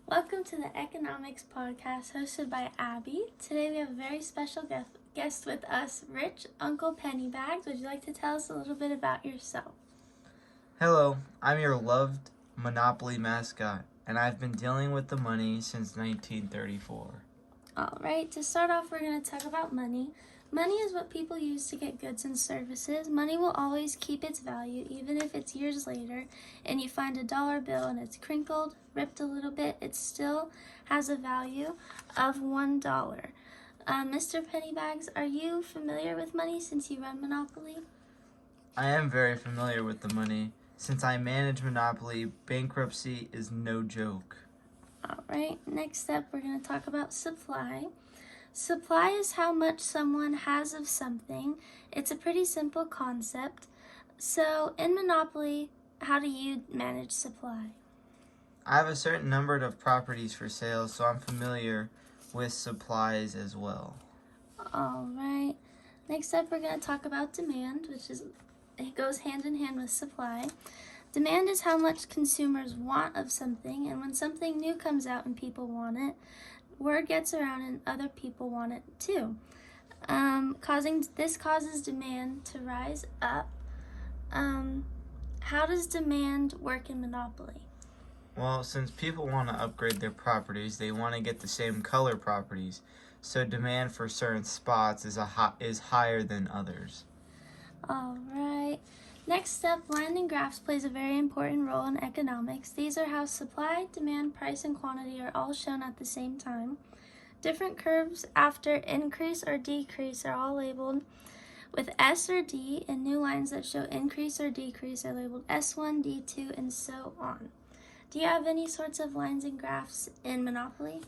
Welcome to the Economics Podcast hosted by Abby. Today we have a very special guest with us, Rich, Uncle Pennybags. Would you like to tell us a little bit about yourself? Hello, I'm your loved Monopoly mascot, and I've been dealing with the money since 1934. Alright, to start off, we're going to talk about money. Money is what people use to get goods and services. Money will always keep its value, even if it's years later and you find a dollar bill and it's crinkled, ripped a little bit, it still has a value of $1. Mr. Pennybags, are you familiar with money since you run Monopoly? I am very familiar with the money. Since I manage Monopoly, bankruptcy is no joke. Alright, next up we're going to talk about supply. Supply is how much someone has of something. It's a pretty simple concept. So in Monopoly, how do you manage supply? I have a certain number of properties for sale, so I'm familiar with supplies as well. Alright, next up we're going to talk about demand, it goes hand in hand with supply. Demand is how much consumers want of something, and when something new comes out and people want it, word gets around and other people want it too. This causes demand to rise up. How does demand work in Monopoly? Well, since people want to upgrade their properties, they want to get the same color properties, so demand for certain spots is higher than others. Alright. Next up, line and graphs plays a very important role in economics. These are how supply, demand, price, and quantity are all shown at the same time. Different curves after increase or decrease are all labeled with S or D, and new lines that show increase or decrease are labeled S1, D2, and so on. Do you have any sorts of lines and graphs in Monopoly?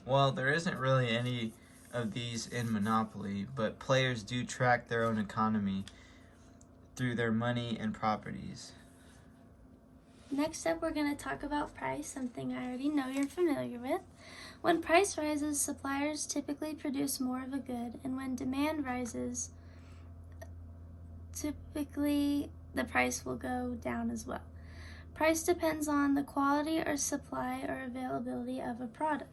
Well, there isn't really any of these in Monopoly, but players do track their own economy through their money and properties. Next up, we're going to talk about price, something I already know you're familiar with. When price rises, suppliers typically produce more of a good, and when demand rises, typically the price will go down as well. Price depends on the quality or supply or availability of a product.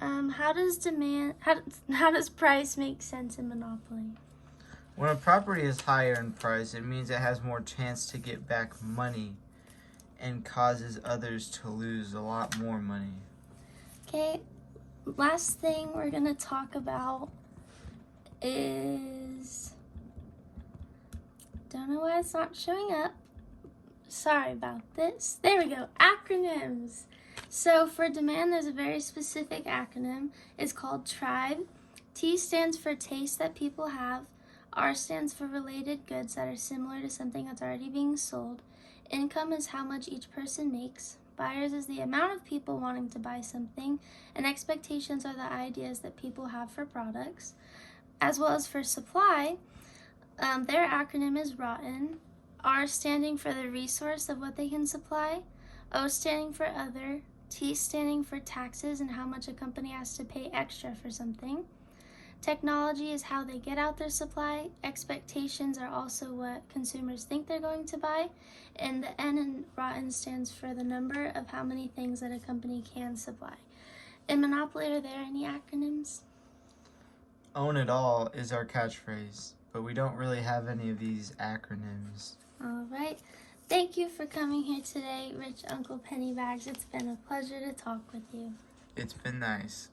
How does price make sense in Monopoly? When a property is higher in price, it means it has more chance to get back money and causes others to lose a lot more money. Okay, last thing we're going to talk about is, don't know why it's not showing up. Sorry about this. There we go, acronyms. So for demand, there's a very specific acronym. It's called TRIBE. T stands for taste that people have. R stands for related goods that are similar to something that's already being sold. Income is how much each person makes. Buyers is the amount of people wanting to buy something. And expectations are the ideas that people have for products. As well as for supply, their acronym is ROTTEN. R standing for the resource of what they can supply. O standing for other. T standing for taxes and how much a company has to pay extra for something. Technology is how they get out their supply. Expectations are also what consumers think they're going to buy. And the N in ROTTEN stands for the number of how many things that a company can supply. In Monopoly, are there any acronyms? Own it all is our catchphrase, but we don't really have any of these acronyms. All right. Thank you for coming here today, Rich Uncle Pennybags. It's been a pleasure to talk with you. It's been nice.